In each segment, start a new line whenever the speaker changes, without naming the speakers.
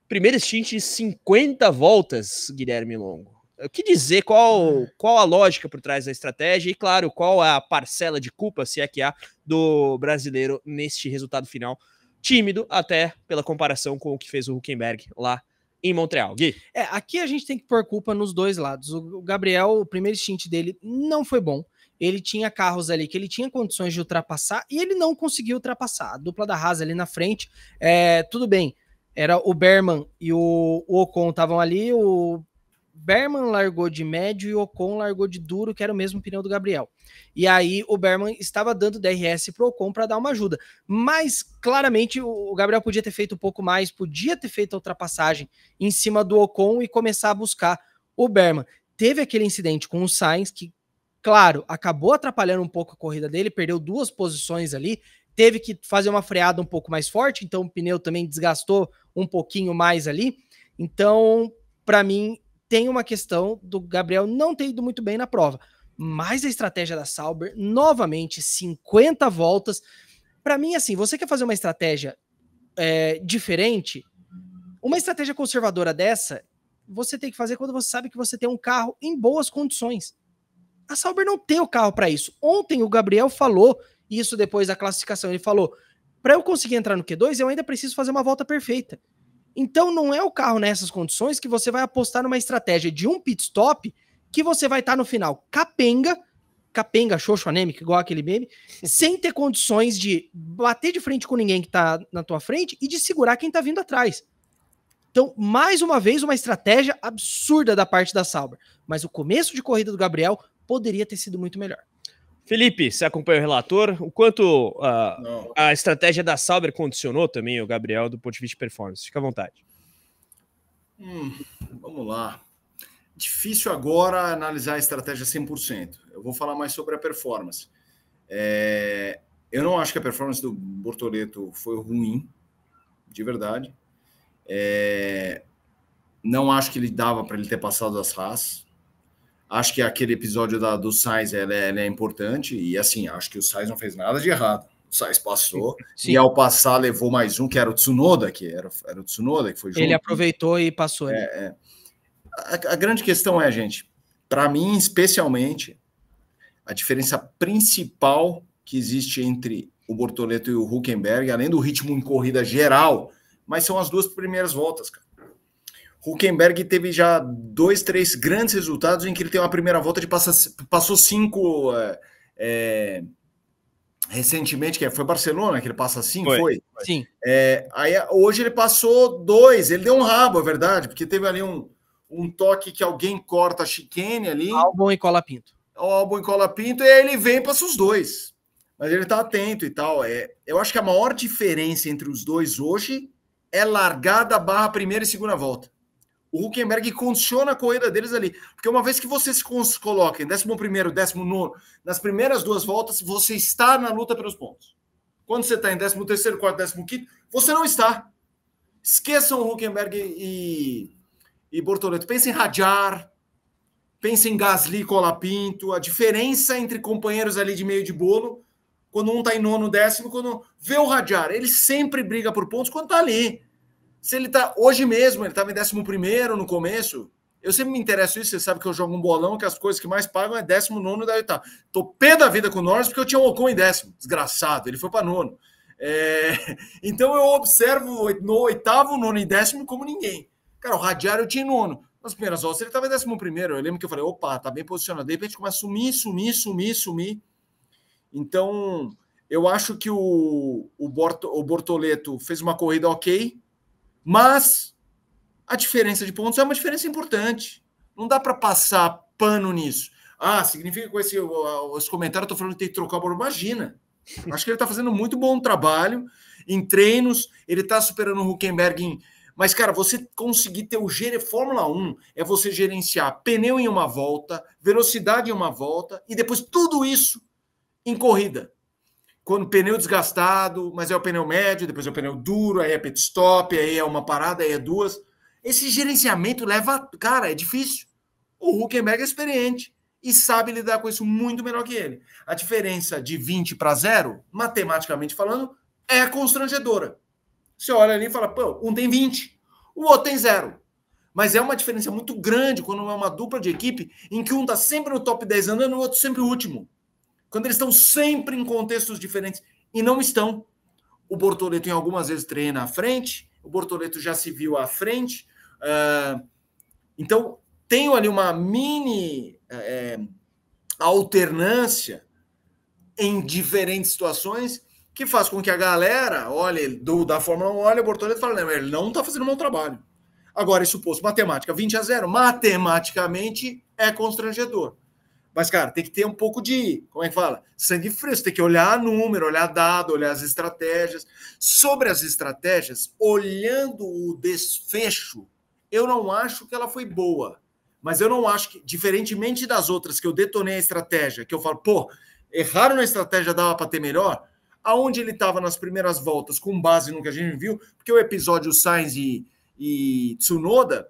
Primeiro stint de 50 voltas, Guilherme Longo. O que dizer, qual a lógica por trás da estratégia e, claro, qual a parcela de culpa, se é que há, do brasileiro neste resultado final tímido, até pela comparação com o que fez o Hülkenberg lá em Montreal. Gui?
Aqui a gente tem que pôr culpa nos dois lados. O Gabriel, o primeiro stint dele não foi bom. Ele tinha carros ali que ele tinha condições de ultrapassar e ele não conseguiu ultrapassar. A dupla da Haas ali na frente, tudo bem. Era o Berman e o Ocon estavam ali, o Berman largou de médio e o Ocon largou de duro, que era o mesmo pneu do Gabriel. E aí o Berman estava dando DRS pro Ocon para dar uma ajuda. Mas claramente o Gabriel podia ter feito um pouco mais, podia ter feito a ultrapassagem em cima do Ocon e começar a buscar o Berman. Teve aquele incidente com o Sainz que, claro, acabou atrapalhando um pouco a corrida dele, perdeu 2 posições ali, teve que fazer uma freada um pouco mais forte, então o pneu também desgastou um pouquinho mais ali. Então, para mim, tem uma questão do Gabriel não ter ido muito bem na prova. Mas a estratégia da Sauber, novamente, 50 voltas. Para mim, assim, você quer fazer uma estratégia diferente, uma estratégia conservadora dessa, você tem que fazer quando você sabe que você tem um carro em boas condições. A Sauber não tem o carro para isso. Ontem o Gabriel falou isso depois da classificação. Ele falou, para eu conseguir entrar no Q2, eu ainda preciso fazer uma volta perfeita. Então não é o carro nessas condições que você vai apostar numa estratégia de um pit stop que você vai estar no final capenga, xoxo anêmico, igual aquele meme, sem ter condições de bater de frente com ninguém que tá na tua frente e de segurar quem tá vindo atrás. Então, mais uma vez, uma estratégia absurda da parte da Sauber. Mas o começo de corrida do Gabriel poderia ter sido muito melhor.
Felipe, você acompanha o relator? O quanto a estratégia da Sauber condicionou também o Gabriel do ponto de vista de performance? Fica à vontade.
Vamos lá. Difícil agora analisar a estratégia 100%. Eu vou falar mais sobre a performance. Eu não acho que a performance do Bortoleto foi ruim, de verdade. Não acho que ele dava para ele ter passado as Haas. Acho que aquele episódio do Sainz é importante. E assim, acho que o Sainz não fez nada de errado. O Sainz passou. Sim. E ao passar levou mais um, que era o Tsunoda, que era o Tsunoda, que foi junto.
Ele aproveitou e passou.
A grande questão é, gente, para mim, especialmente, a diferença principal que existe entre o Bortoleto e o Hülkenberg, além do ritmo em corrida geral, mas são as 2 primeiras voltas, cara. Hülkenberg teve já 2, 3 grandes resultados em que ele tem uma primeira volta de passou 5 recentemente, que foi Barcelona, que ele passa 5, foi?
Sim.
Aí hoje ele passou 2, ele deu um rabo, é verdade, porque teve ali um toque que alguém corta a chicane ali.
Albon e Colapinto.
Albon e Colapinto, e aí ele vem e passa os 2. Mas ele tá atento e tal. Eu acho que a maior diferença entre os dois hoje é largada / primeira e segunda volta. O Hülkenberg condiciona a corrida deles ali. Porque uma vez que você se coloca em 11º, 19º, nas primeiras 2 voltas, você está na luta pelos pontos. Quando você está em 13º, 4º, 15º, você não está. Esqueçam o Hülkenberg e Bortoleto. Pensa em Hadjar, pensa em Gasly e Colapinto. A diferença entre companheiros ali de meio de bolo, quando um está em 9º, 10º, quando vê o Hadjar, ele sempre briga por pontos quando está ali. Se ele tá hoje mesmo, ele estava em 11º no começo. Eu sempre me interesso isso, você sabe que eu jogo um bolão que as coisas que mais pagam é 19º da oitava. Tô pé da vida com o Norris porque eu tinha o Ocon em 10º, desgraçado, ele foi para 9º. Então eu observo no 8º, 9º e 10º como ninguém. Cara, o Hadjar eu tinha em 9º. Nas primeiras voltas ele estava em 11º. Eu lembro que eu falei, opa, tá bem posicionado. De repente começa a sumir. Então eu acho que o Bortoleto fez uma corrida ok, mas a diferença de pontos é uma diferença importante. Não dá para passar pano nisso. Significa que com os comentários eu estou falando que tem que trocar o bolo. Imagina. Acho que ele está fazendo muito bom trabalho em treinos. Ele está superando o Hülkenberg. Mas, cara, você conseguir ter Fórmula 1 é você gerenciar pneu em uma volta, velocidade em uma volta e depois tudo isso em corrida. Quando pneu desgastado, mas é o pneu médio, depois é o pneu duro, aí é pit stop, aí é uma parada, aí é 2. Esse gerenciamento leva... Cara, é difícil. O Hülkenberg é experiente e sabe lidar com isso muito melhor que ele. A diferença de 20 para 0, matematicamente falando, é constrangedora. Você olha ali e fala, pô, um tem 20, o outro tem 0. Mas é uma diferença muito grande quando é uma dupla de equipe em que um está sempre no top 10 andando e o outro sempre o último. Quando eles estão sempre em contextos diferentes. E não estão. O Bortoleto, em algumas vezes, treina à frente. O Bortoleto já se viu à frente. Então, tenho ali uma mini alternância em diferentes situações que faz com que a galera olhe da Fórmula 1, olha o Bortoleto e fala, não, ele não está fazendo um bom trabalho. Agora, isso posto, matemática 20-0, matematicamente é constrangedor. Mas, cara, tem que ter um pouco de, como é que fala? Sangue frio, você tem que olhar número, olhar dado, olhar as estratégias. Sobre as estratégias, olhando o desfecho, eu não acho que ela foi boa. Mas eu não acho que, diferentemente das outras que eu detonei a estratégia, que eu falo, pô, erraram na estratégia, dava para ter melhor, aonde ele estava nas primeiras voltas, com base no que a gente viu, porque o episódio Sainz e Tsunoda,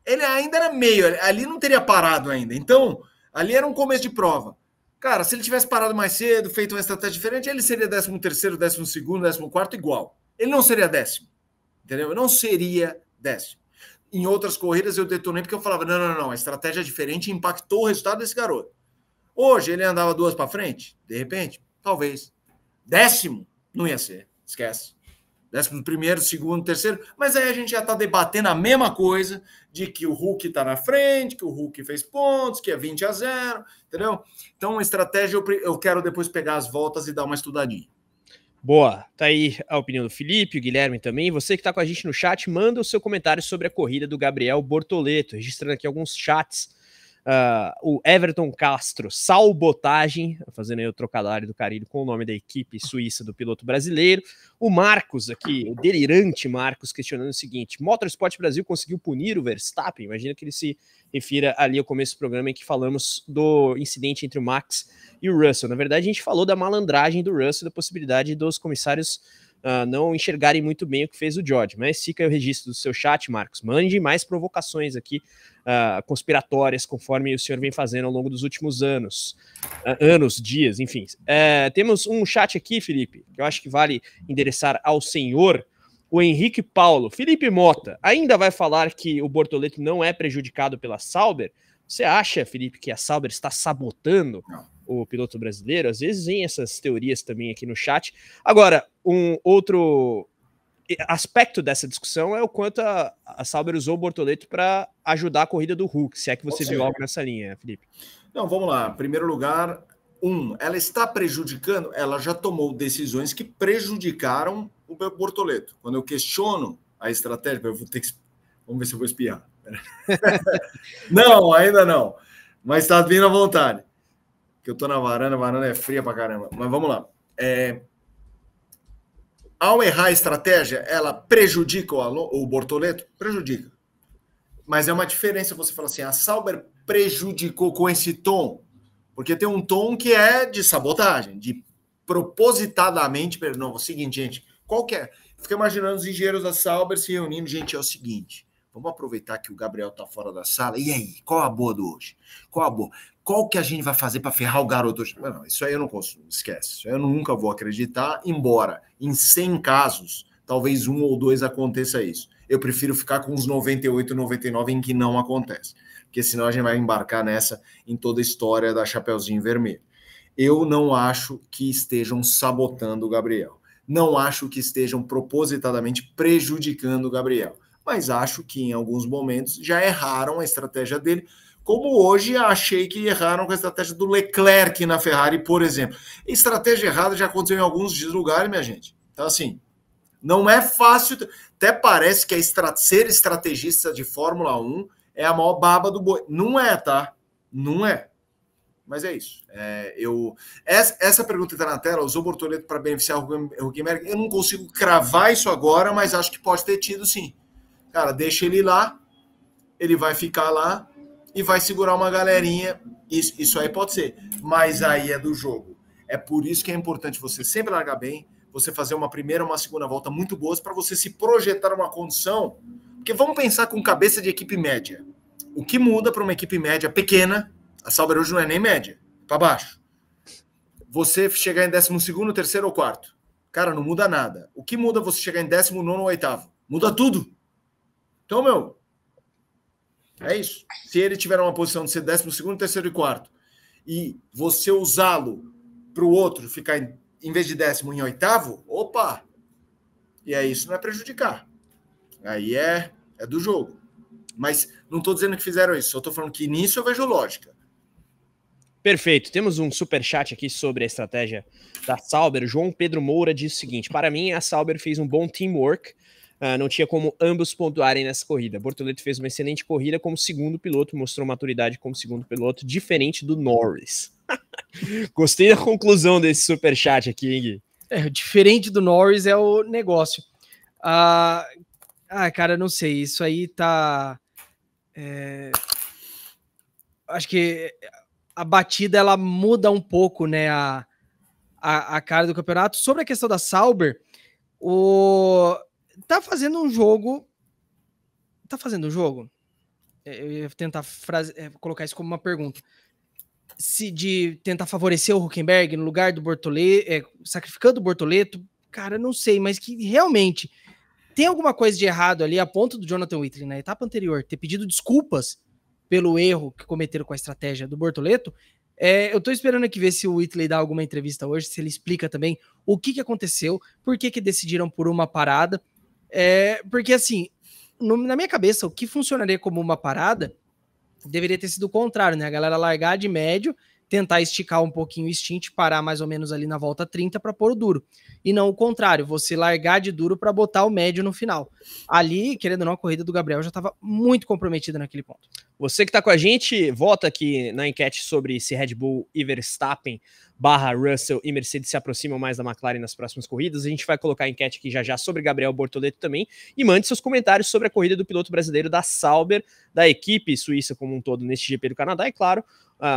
ele ainda era meio, ali não teria parado ainda. Então, ali era um começo de prova. Cara, se ele tivesse parado mais cedo, feito uma estratégia diferente, ele seria 13º, 12º, 14º igual. Ele não seria 10º, entendeu? Não seria 10º. Em outras corridas eu detonei porque eu falava, não, a estratégia diferente impactou o resultado desse garoto. Hoje ele andava 2 para frente, de repente, talvez. 10º, não ia ser, esquece. 11º, 2º, 3º, mas aí a gente já está debatendo a mesma coisa de que o Hulk está na frente, que o Hulk fez pontos, que é 20-0, entendeu? Então, a estratégia eu quero depois pegar as voltas e dar uma estudadinha.
Boa, tá aí a opinião do Felipe, o Guilherme também. Você que tá com a gente no chat, manda o seu comentário sobre a corrida do Gabriel Bortoleto, registrando aqui alguns chats. O Everton Castro, Salbotagem, fazendo aí o trocadilho do Carilho com o nome da equipe suíça do piloto brasileiro. O Marcos aqui, o delirante Marcos, questionando o seguinte: Motorsport Brasil conseguiu punir o Verstappen? Imagina que ele se refira ali ao começo do programa em que falamos do incidente entre o Max e o Russell. Na verdade, a gente falou da malandragem do Russell, da possibilidade dos comissários não enxergarem muito bem o que fez o George, mas fica o registro do seu chat, Marcos. Mande mais provocações aqui, conspiratórias, conforme o senhor vem fazendo ao longo dos últimos anos, dias, enfim. Temos um chat aqui, Felipe, que eu acho que vale endereçar ao senhor, o Henrique Paulo. Felipe Mota, ainda vai falar que o Bortoleto não é prejudicado pela Sauber? Você acha, Felipe, que a Sauber está sabotando o piloto brasileiro? Às vezes vem essas teorias também aqui no chat. Agora, um outro aspecto dessa discussão é o quanto a Sauber usou o Bortoleto para ajudar a corrida do Hulk, se é que você viu algo nessa linha, Felipe.
Não, vamos lá. Em primeiro lugar, ela está prejudicando, ela já tomou decisões que prejudicaram o Bortoleto. Quando eu questiono a estratégia, eu vou ter que... Vamos ver se eu vou espiar. Não, ainda não. Mas está vindo à vontade. Que eu tô na varanda, a varanda é fria pra caramba. Mas vamos lá. Ao errar a estratégia, ela prejudica o Bortoleto? Prejudica. Mas é uma diferença você falar assim, a Sauber prejudicou com esse tom, porque tem um tom que é de sabotagem, de propositadamente... Não, é o seguinte, gente, qual que é? Fica imaginando os engenheiros da Sauber se reunindo. Gente, é o seguinte, vamos aproveitar que o Gabriel tá fora da sala. E aí, qual a boa do hoje? Qual a boa? Qual que a gente vai fazer para ferrar o garoto hoje? Não, isso aí eu não posso, esquece. Isso aí eu nunca vou acreditar, embora em 100 casos, talvez 1 ou 2 aconteça isso. Eu prefiro ficar com os 98, 99 em que não acontece. Porque senão a gente vai embarcar nessa em toda a história da Chapeuzinho Vermelho. Eu não acho que estejam sabotando o Gabriel. Não acho que estejam propositadamente prejudicando o Gabriel. Mas acho que em alguns momentos já erraram a estratégia dele, como hoje achei que erraram com a estratégia do Leclerc na Ferrari, por exemplo. Estratégia errada já aconteceu em alguns lugares, minha gente. Então, assim, não é fácil. Até parece que ser estrategista de Fórmula 1 é a maior baba do boi. Não é, tá? Não é. Mas é isso. Essa pergunta está na tela, usou o Bortoleto para beneficiar o Huckenberg. Eu não consigo cravar isso agora, mas acho que pode ter tido, sim. Cara, deixa ele lá, ele vai ficar lá e vai segurar uma galerinha. Isso aí pode ser. Mas aí é do jogo. É por isso que é importante você sempre largar bem, você fazer uma primeira ou uma segunda volta muito boas para você se projetar uma condição. Porque vamos pensar com cabeça de equipe média. O que muda para uma equipe média pequena, a Sauber hoje não é nem média, para baixo. Você chegar em 12º, 3º ou 4º. Cara, não muda nada. O que muda você chegar em 19º ou 8º? Muda tudo. Então, meu, é isso. Se ele tiver uma posição de ser 12º, terceiro e quarto, e você usá-lo para o outro ficar, em vez de 10º, em 8º, opa! E aí isso não é prejudicar. Aí é do jogo. Mas não estou dizendo que fizeram isso, só estou falando que nisso eu vejo lógica.
Perfeito. Temos um superchat aqui sobre a estratégia da Sauber. João Pedro Moura diz o seguinte: para mim, a Sauber fez um bom teamwork. Não tinha como ambos pontuarem nessa corrida. Bortoleto fez uma excelente corrida como segundo piloto, mostrou maturidade como segundo piloto, diferente do Norris. Gostei da conclusão desse superchat aqui, hein, Gui?
Diferente do Norris é o negócio. Cara, não sei. Isso aí tá... Acho que a batida, ela muda um pouco, né, a cara do campeonato. Sobre a questão da Sauber, tá fazendo um jogo... Eu ia tentar colocar isso como uma pergunta. De tentar favorecer o Hülkenberg no lugar do Bortoleto, sacrificando o Bortoleto, cara, não sei, mas que realmente tem alguma coisa de errado ali, a ponto do Jonathan Whitley, na etapa anterior, ter pedido desculpas pelo erro que cometeram com a estratégia do Bortoleto. Eu tô esperando aqui ver se o Whitley dá alguma entrevista hoje, se ele explica também o que aconteceu, por que decidiram por uma parada, porque assim, na minha cabeça, o que funcionaria como uma parada deveria ter sido o contrário, né? A galera largar de médio, tentar esticar um pouquinho o stint, parar mais ou menos ali na volta 30 para pôr o duro. E não o contrário, você largar de duro para botar o médio no final. Ali, querendo ou não, a corrida do Gabriel já estava muito comprometida naquele ponto.
Você que está com a gente, vota aqui na enquete sobre se Red Bull e Verstappen / Russell e Mercedes se aproximam mais da McLaren nas próximas corridas. A gente vai colocar a enquete aqui já sobre Gabriel Bortoleto também, e mande seus comentários sobre a corrida do piloto brasileiro da Sauber, da equipe suíça como um todo neste GP do Canadá, e claro,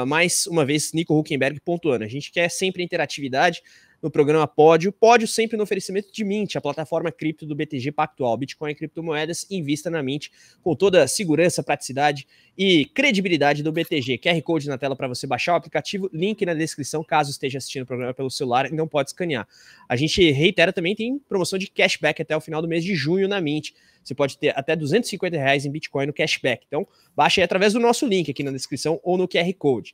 mais uma vez, Nico Hülkenberg pontuando. A gente quer sempre interatividade no programa Pódio sempre no oferecimento de Mint, a plataforma cripto do BTG Pactual, Bitcoin e criptomoedas. Invista na Mint com toda a segurança, praticidade e credibilidade do BTG. QR Code na tela para você baixar o aplicativo, link na descrição caso esteja assistindo o programa pelo celular e não pode escanear. A gente reitera também, tem promoção de cashback até o final do mês de junho na Mint. Você pode ter até R$250 em Bitcoin no cashback. Então, baixe aí através do nosso link aqui na descrição ou no QR Code.